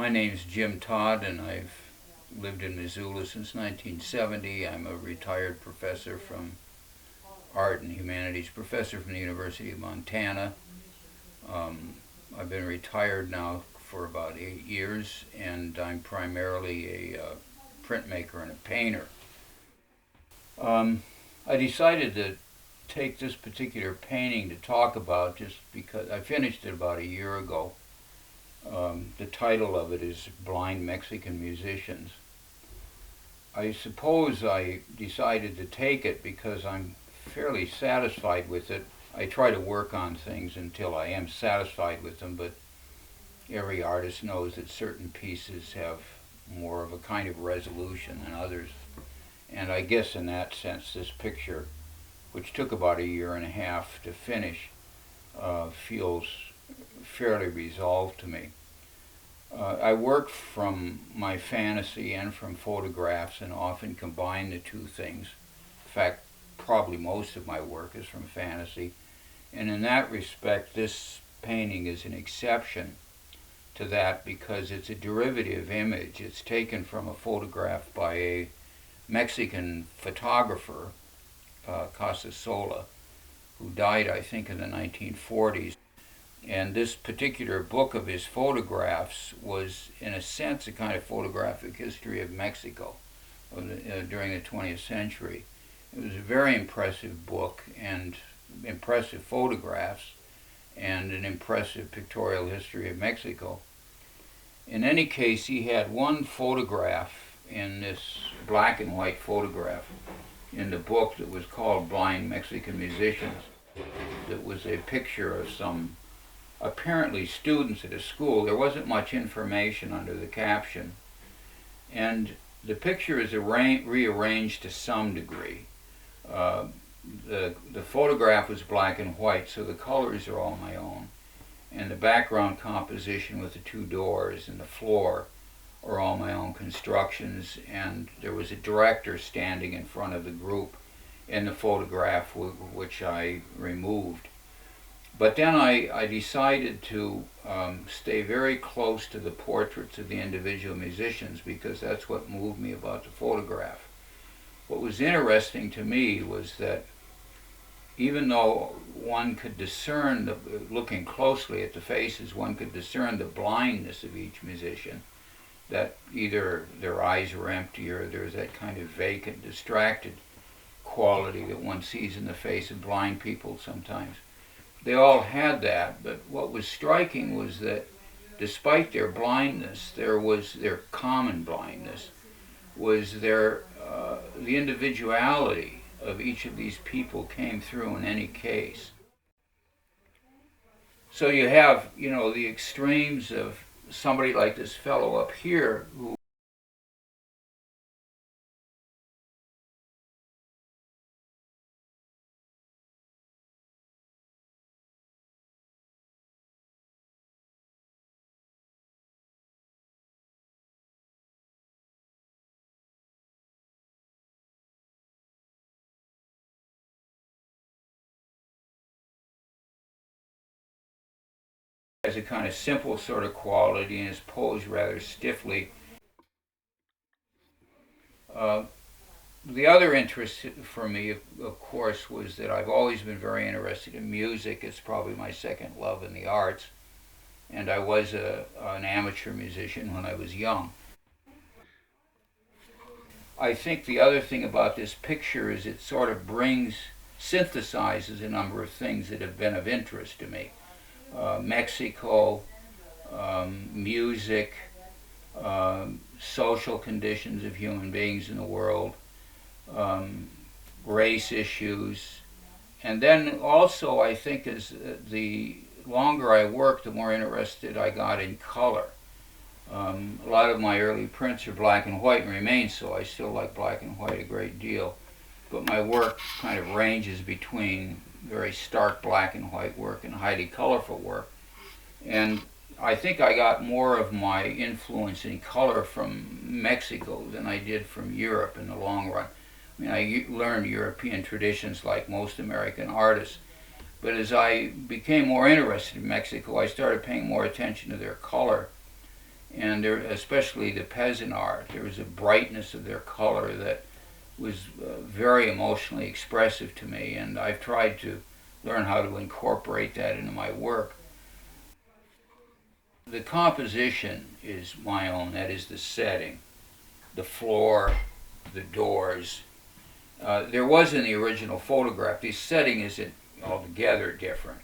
My name's Jim Todd, and I've lived in Missoula since 1970. I'm a retired professor from art and humanities professor from the University of Montana. I've been retired now for about 8 years, and I'm primarily a printmaker and a painter. I decided to take this particular painting to talk about just because I finished it about a year ago. The title of it is Blind Mexican Musicians. I suppose I decided to take it because I'm fairly satisfied with it. I try to work on things until I am satisfied with them, but every artist knows that certain pieces have more of a kind of resolution than others. And I guess in that sense, this picture, which took about a year and a half to finish, feels fairly resolved to me. I work from my fantasy and from photographs and often combine the two things. In fact, probably most of my work is from fantasy. And in that respect, this painting is an exception to that because it's a derivative image. It's taken from a photograph by a Mexican photographer, Casasola, who died, I think, in the 1940s. And this particular book of his photographs was, in a sense, a kind of photographic history of Mexico during the 20th century. It was a very impressive book and impressive photographs and an impressive pictorial history of Mexico. In any case, he had one photograph in this black and white photograph in the book that was called Blind Mexican Musicians. That was a picture of some apparently students at a school. There wasn't much information under the caption, and the picture is rearranged to some degree. The photograph was black and white, so the colors are all my own, and the background composition with the two doors and the floor are all my own constructions, and there was a director standing in front of the group in the photograph which I removed. But then I decided to stay very close to the portraits of the individual musicians because that's what moved me about the photograph. What was interesting to me was that even though one could discern, looking closely at the faces, one could discern the blindness of each musician, that either their eyes were empty or there's that kind of vacant, distracted quality that one sees in the face of blind people sometimes. They all had that, but what was striking was that despite their blindness, their common blindness, was the individuality of each of these people came through in any case. So you have, the extremes of somebody like this fellow up here who has a kind of simple sort of quality and is posed rather stiffly. The other interest for me, of course, was that I've always been very interested in music. It's probably my second love in the arts, and I was an amateur musician when I was young. I think the other thing about this picture is it sort of synthesizes a number of things that have been of interest to me. Mexico, music, social conditions of human beings in the world, race issues, and then also I think as the longer I worked, the more interested I got in color. A lot of my early prints are black and white and remain so. I still like black and white a great deal, but my work kind of ranges between very stark black and white work and highly colorful work. And I think I got more of my influence in color from Mexico than I did from Europe in the long run. I mean, I learned European traditions like most American artists, but as I became more interested in Mexico, I started paying more attention to their color and there, especially the peasant art, there was a brightness of their color that was very emotionally expressive to me, and I've tried to learn how to incorporate that into my work. The composition is my own, that is the setting, the floor, the doors. There was in the original photograph, the setting isn't altogether different,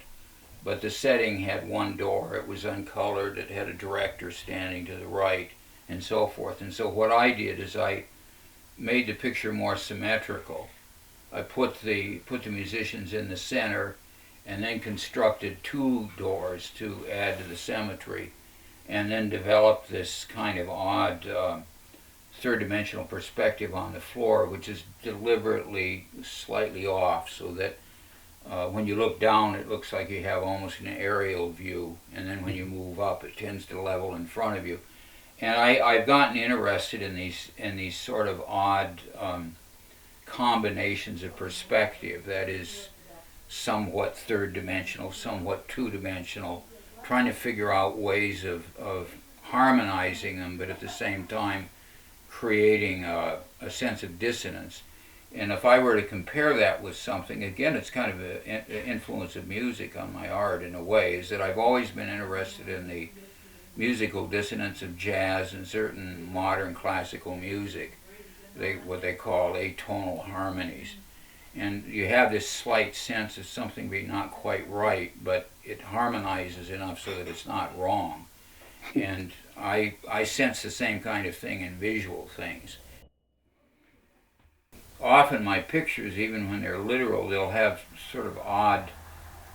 but the setting had one door, it was uncolored, it had a director standing to the right, and so forth. And so what I did is I made the picture more symmetrical. I put the musicians in the center, and then constructed two doors to add to the symmetry, and then developed this kind of odd third-dimensional perspective on the floor, which is deliberately slightly off, so that when you look down, it looks like you have almost an aerial view, and then when you move up, it tends to level in front of you. And I've gotten interested in these sort of odd combinations of perspective, that is somewhat third-dimensional, somewhat two-dimensional, trying to figure out ways of harmonizing them, but at the same time creating a sense of dissonance. And if I were to compare that with something, again, it's kind of an influence of music on my art in a way, is that I've always been interested in the musical dissonance of jazz and certain modern classical music, what they call atonal harmonies. And you have this slight sense of something being not quite right, but it harmonizes enough so that it's not wrong. And I sense the same kind of thing in visual things. Often my pictures, even when they're literal, they'll have sort of odd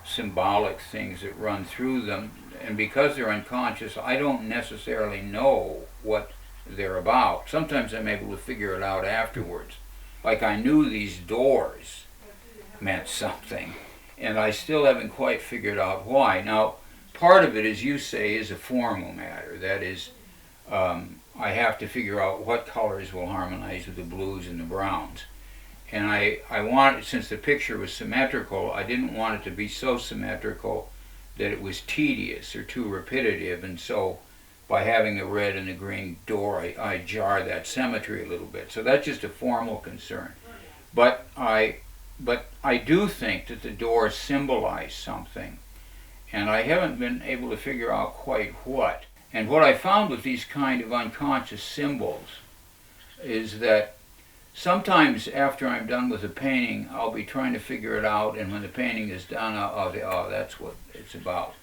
symbolic things that run through them. And because they're unconscious, I don't necessarily know what they're about. Sometimes I'm able to figure it out afterwards. Like I knew these doors meant something, and I still haven't quite figured out why. Now, part of it, as you say, is a formal matter. That is, I have to figure out what colors will harmonize with the blues and the browns. And I want, since the picture was symmetrical, I didn't want it to be so symmetrical that it was tedious or too repetitive, and so by having the red and the green door, I jar that symmetry a little bit. So that's just a formal concern. But I do think that the doors symbolize something, and I haven't been able to figure out quite what. And what I found with these kind of unconscious symbols is that sometimes after I'm done with a painting, I'll be trying to figure it out, and when the painting is done, I'll say, oh, that's what it's about.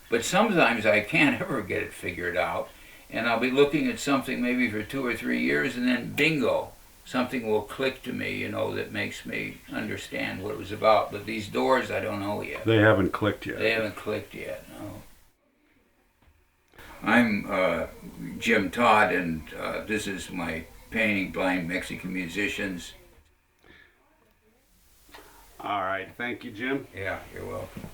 But sometimes I can't ever get it figured out, and I'll be looking at something maybe for 2 or 3 years, and then bingo, something will click to me, that makes me understand what it was about. But these doors, I don't know yet. They haven't clicked yet. They haven't clicked yet, no. I'm Jim Todd, and this is my painting, Blind Mexican Musicians. All right, thank you, Jim. Yeah, you're welcome.